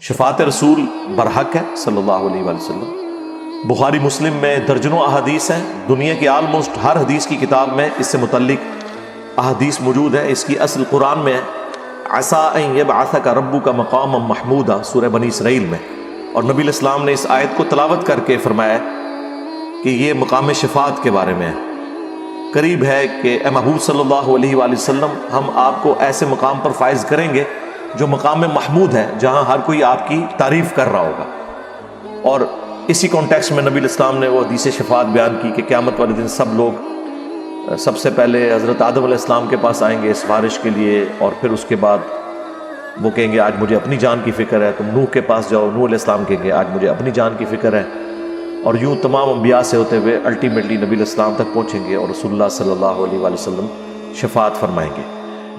شفاعت رسول برحق ہے صلی اللہ علیہ وآلہ وسلم۔ بخاری مسلم میں درجنوں احادیث ہیں، دنیا کی آلموسٹ ہر حدیث کی کتاب میں اس سے متعلق احادیث موجود ہے۔ اس کی اصل قرآن میں ہے، عسیٰ ان یبعثک ربک مقاما محمودا، سورہ بنی اسرائیل میں، اور نبی علیہ السلام نے اس آیت کو تلاوت کر کے فرمایا کہ یہ مقام شفاعت کے بارے میں ہے۔ قریب ہے کہ اے محبوب صلی اللہ علیہ وآلہ وسلم، ہم آپ کو ایسے مقام پر فائز کریں گے جو مقام محمود ہے، جہاں ہر کوئی آپ کی تعریف کر رہا ہوگا۔ اور اسی کانٹیکسٹ میں نبی علیہ السلام نے وہ حدیث شفاعت بیان کی کہ قیامت والے دن سب لوگ سب سے پہلے حضرت آدم علیہ السلام کے پاس آئیں گے سفارش کے لیے، اور پھر اس کے بعد وہ کہیں گے آج مجھے اپنی جان کی فکر ہے، تم نوح کے پاس جاؤ، نوح علیہ السلام کہیں گے آج مجھے اپنی جان کی فکر ہے، اور یوں تمام انبیاء سے ہوتے ہوئے الٹیمیٹلی نبی علیہ السلام تک پہنچیں گے اور رسول اللہ صلی اللہ علیہ وآلہ وسلم شفاعت فرمائیں گے۔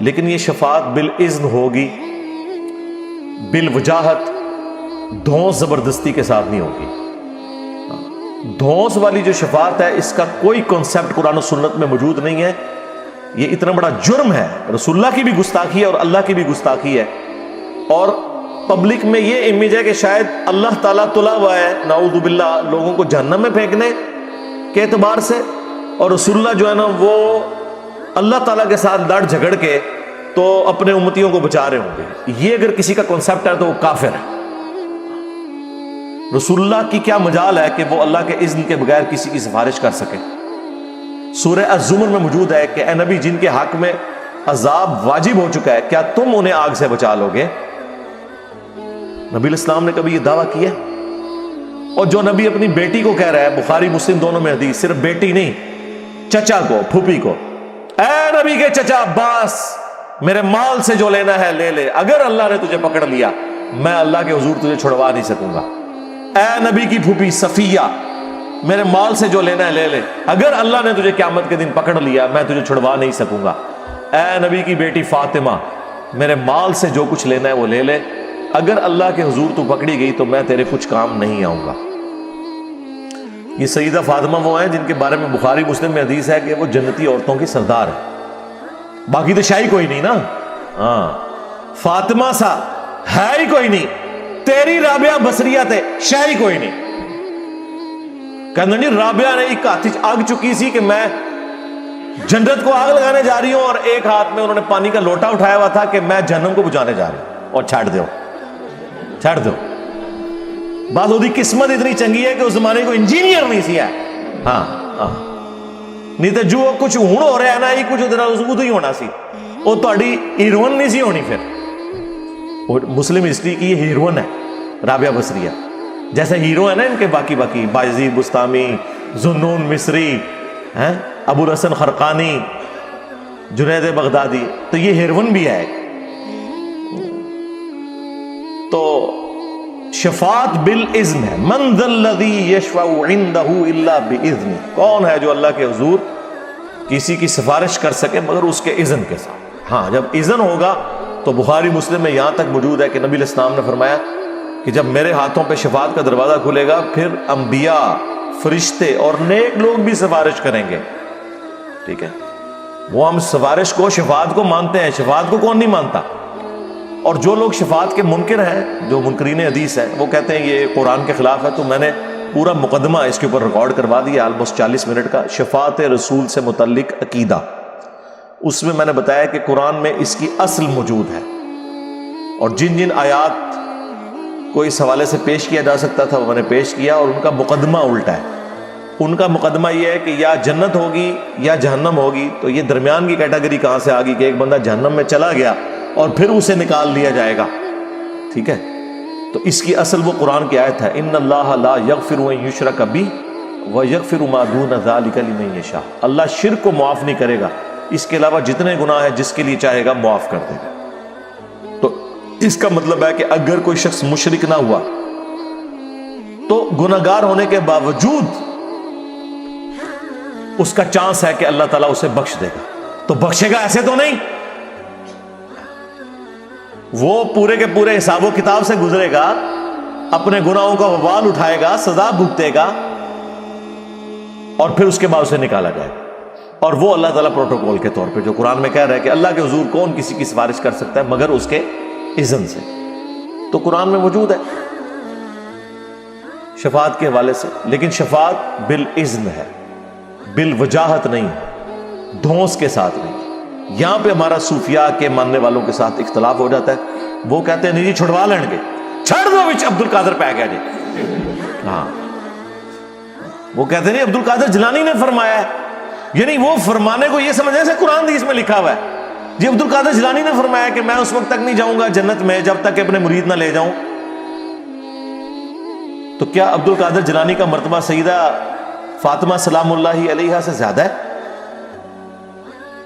لیکن یہ شفاعت بالاذن ہوگی، بالوجاہت، دھونس زبردستی کے ساتھ نہیں ہوگی۔ دھونس والی جو شفاعت ہے اس کا کوئی کنسپٹ قرآن و سنت میں موجود نہیں ہے۔ یہ اتنا بڑا جرم ہے، رسول اللہ کی بھی گستاخی ہے اور اللہ کی بھی گستاخی ہے، اور پبلک میں یہ امیج ہے کہ شاید اللہ تعالیٰ تلا ہوا ہے نعوذ باللہ لوگوں کو جہنم میں پھینکنے کے اعتبار سے، اور رسول اللہ جو ہے نا وہ اللہ تعالیٰ کے ساتھ لڑ جھگڑ کے تو اپنے امتیوں کو بچا رہے ہوں گے۔ یہ اگر کسی کا کنسپٹ ہے تو وہ کافر ہے۔ رسول اللہ کی کیا مجال ہے کہ وہ اللہ کے اذن کے بغیر کسی کی سفارش کر سکے؟ سورہ الزمر میں موجود ہے کہ اے نبی، جن کے حق میں عذاب واجب ہو چکا ہے، کیا تم انہیں آگ سے بچا لو گے؟ نبی علیہ السلام نے کبھی یہ دعویٰ کیا؟ اور جو نبی اپنی بیٹی کو کہہ رہا ہے، بخاری مسلم دونوں میں حدیث، صرف بیٹی نہیں، چچا کو، پھوپھی کو، اے نبی کے چچا عباس، میرے مال سے جو لینا ہے لے لے، اگر اللہ نے تجھے پکڑ لیا میں اللہ کے حضور تجھے چھڑوا نہیں سکوں گا۔ اے نبی کی پھوپھی صفیہ، میرے مال سے جو لینا ہے لے لے، اگر اللہ نے تجھے قیامت کے دن پکڑ لیا میں تجھے چھڑوا نہیں سکوں گا۔ اے نبی کی بیٹی فاطمہ، میرے مال سے جو کچھ لینا ہے وہ لے لے، اگر اللہ کے حضور تو پکڑی گئی تو میں تیرے کچھ کام نہیں آؤں گا۔ یہ سیدہ فاطمہ وہ ہیں جن کے بارے میں بخاری مسلم میں حدیث ہے کہ وہ جنتی عورتوں کی سردار ہے۔ باقی تو شاہی کوئی نہیں نا، ہاں فاطمہ سا ہے ہی کوئی نہیں، تیری رابعہ بصریہ تے شاہی کوئی نہیں۔ کہنا جی رابعہ نے ایک ہاتھ آگ چکی سی کہ میں جنت کو آگ لگانے جا رہی ہوں، اور ایک ہاتھ میں انہوں نے پانی کا لوٹا اٹھایا ہوا تھا کہ میں جہنم کو بجھانے جا رہی ہوں، اور چھڑ دو بعض ہوتی قسمت اتنی چنگی ہے کہ اس زمانے کو انجینئر نہیں سی ہے، ہاں نہیں تو جو کچھ ہوں ہو رہا ہے نا یہ کچھ ادھر ہی ہونا سی، وہ تہاڈی ہیروئن نہیں سی ہونی۔ پھر مسلم ہسٹری کی یہ ہیروئن ہے رابعہ بصریہ، جیسے ہیرو ہے نا ان کے باقی بایزید بستامی، ذوالنون مصری، ابو الحسن خرقانی، جنید بغدادی، تو یہ ہیروئن بھی ہے۔ تو شفاعت بالاذن ہے، من ذا الذی یشفع عنده الا باذن، کون ہے جو اللہ کے حضور کسی کی سفارش کر سکے مگر اس کے اذن کے ساتھ؟ ہاں جب اذن ہوگا تو بخاری مسلم میں یہاں تک موجود ہے کہ نبی علیہ السلام نے فرمایا کہ جب میرے ہاتھوں پہ شفاعت کا دروازہ کھلے گا پھر انبیاء، فرشتے اور نیک لوگ بھی سفارش کریں گے۔ ٹھیک ہے، وہ ہم سفارش کو، شفاعت کو مانتے ہیں، شفاعت کو کون نہیں مانتا؟ اور جو لوگ شفاعت کے منکر ہیں، جو منکرین حدیث ہیں، وہ کہتے ہیں یہ قرآن کے خلاف ہے۔ تو میں نے پورا مقدمہ اس کے اوپر ریکارڈ کروا دیا، آلموسٹ 40 منٹ کا، شفاعت رسول سے متعلق عقیدہ۔ اس میں نے بتایا کہ قرآن میں اس کی اصل موجود ہے، اور جن جن آیات کو اس حوالے سے پیش کیا جا سکتا تھا وہ میں نے پیش کیا، اور ان کا مقدمہ الٹا ہے۔ ان کا مقدمہ یہ ہے کہ یا جنت ہوگی یا جہنم ہوگی، تو یہ درمیان کی کیٹیگری کہاں سے آ گئی کہ ایک بندہ جہنم میں چلا گیا اور پھر اسے نکال لیا جائے گا؟ ٹھیک ہے، تو اس کی اصل وہ قرآن کی آیت ہے، ان اللہ لا یغفر ان یشرک بہ ویغفر ما دون ذلک لمن یشاء، اللہ شرک کو معاف نہیں کرے گا، اس کے علاوہ جتنے گناہ ہیں جس کے لیے چاہے گا معاف کر دے گا۔ تو اس کا مطلب ہے کہ اگر کوئی شخص مشرک نہ ہوا تو گناہگار ہونے کے باوجود اس کا چانس ہے کہ اللہ تعالیٰ اسے بخش دے گا۔ تو بخشے گا ایسے تو نہیں، وہ پورے کے پورے حساب و کتاب سے گزرے گا، اپنے گناہوں کا وبال اٹھائے گا، سزا بھگتے گا، اور پھر اس کے بعد اسے نکالا جائے گا۔ اور وہ اللہ تعالیٰ پروٹوکول کے طور پہ جو قرآن میں کہہ رہا ہے کہ اللہ کے حضور کون کسی کی سفارش کر سکتا ہے مگر اس کے اذن سے۔ تو قرآن میں موجود ہے شفاعت کے حوالے سے، لیکن شفاعت بالاذن ہے، بالوجاہت نہیں، دھونس کے ساتھ نہیں۔ یہاں پہ ہمارا صوفیاء کے ماننے والوں کے ساتھ اختلاف ہو جاتا ہے، وہ کہتے ہیں نہیں جی چھڑوا لیں گے، چھڑ دو وچ عبد القادر پہ گیا جی۔ ہاں وہ کہتے ہیں نہیں عبد القادر جیلانی نے فرمایا ہے، یعنی وہ فرمانے کو یہ سمجھیں سے قرآن حدیث میں لکھا ہوا ہے جی عبد القادر جیلانی نے فرمایا کہ میں اس وقت تک نہیں جاؤں گا جنت میں جب تک کہ اپنے مرید نہ لے جاؤں۔ تو کیا عبد القادر جیلانی کا مرتبہ سیدہ فاطمہ سلام اللہ علیہا سے زیادہ ہے؟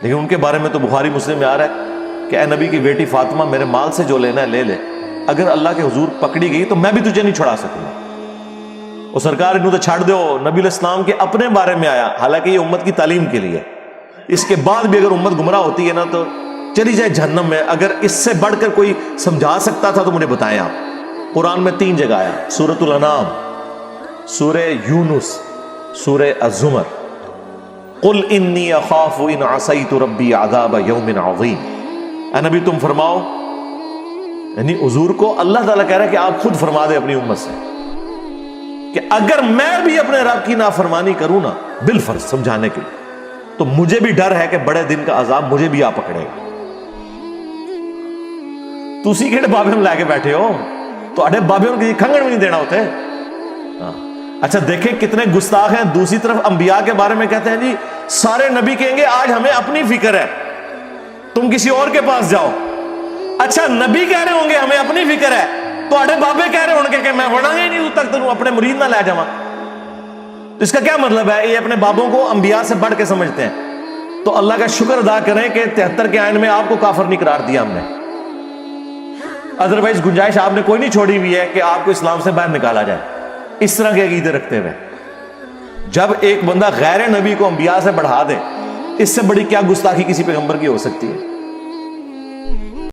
لیکن ان کے بارے میں تو بخاری مسلم میں آ رہا ہے کہ اے نبی کی بیٹی فاطمہ میرے مال سے جو لینا ہے لے لے، اگر اللہ کے حضور پکڑی گئی تو میں بھی تجھے نہیں چھڑا سکوں گا۔ وہ سرکار انہوں تو چھاڑ دو، نبی علیہ السلام کے اپنے بارے میں آیا، حالانکہ یہ امت کی تعلیم کے لیے، اس کے بعد بھی اگر امت گمراہ ہوتی ہے نا تو چلی جائے جہنم میں۔ اگر اس سے بڑھ کر کوئی سمجھا سکتا تھا تو مجھے بتائیں آپ۔ قرآن میں 3 جگہ آیا، سورۃ الانعام، سورہ یونس، سورہ الزمر، قل انی اخاف ان عصیت ربی عذاب یوم عظیم۔ اے نبی تم فرماؤ، یعنی حضور کو اللہ تعالیٰ کہہ رہا ہے کہ آپ خود فرما دیں اپنی امت سے کہ اگر میں بھی اپنے رب کی نافرمانی کروں نا بالفرض سمجھانے کے لیے تو مجھے بھی ڈر ہے کہ بڑے دن کا عذاب مجھے بھی آ پکڑے گا۔ تسی کہڑے بابے میں لے کے بیٹھے ہو، تو اڈے بابے ان کی کھنگڑ بھی نہیں دینا ہوتے۔ اچھا دیکھیں کتنے گستاخ ہیں، دوسری طرف انبیاء کے بارے میں کہتے ہیں جی سارے نبی کہیں گے آج ہمیں اپنی فکر ہے، تم کسی اور کے پاس جاؤ۔ اچھا نبی کہہ رہے ہوں گے ہمیں اپنی فکر ہے، تو اڈے بابے کہہ رہے ہوں گے کہ میں بڑھا گا ہی نہیں تک تو اپنے مرید نہ لے جاواں۔ تو اس کا کیا مطلب ہے؟ یہ اپنے بابوں کو انبیاء سے بڑھ کے سمجھتے ہیں۔ تو اللہ کا شکر ادا کریں کہ 73 کے آئین میں آپ کو کافر نہیں قرار دیا ہم نے، ادروائز گنجائش آپ نے کوئی نہیں چھوڑی ہوئی ہے کہ آپ کو اسلام سے باہر نکالا جائے اس طرح کے عقیدے رکھتے ہوئے۔ جب ایک بندہ غیر نبی کو انبیاء سے بڑھا دے، اس سے بڑی کیا گستاخی کسی پیغمبر کی ہو سکتی ہے؟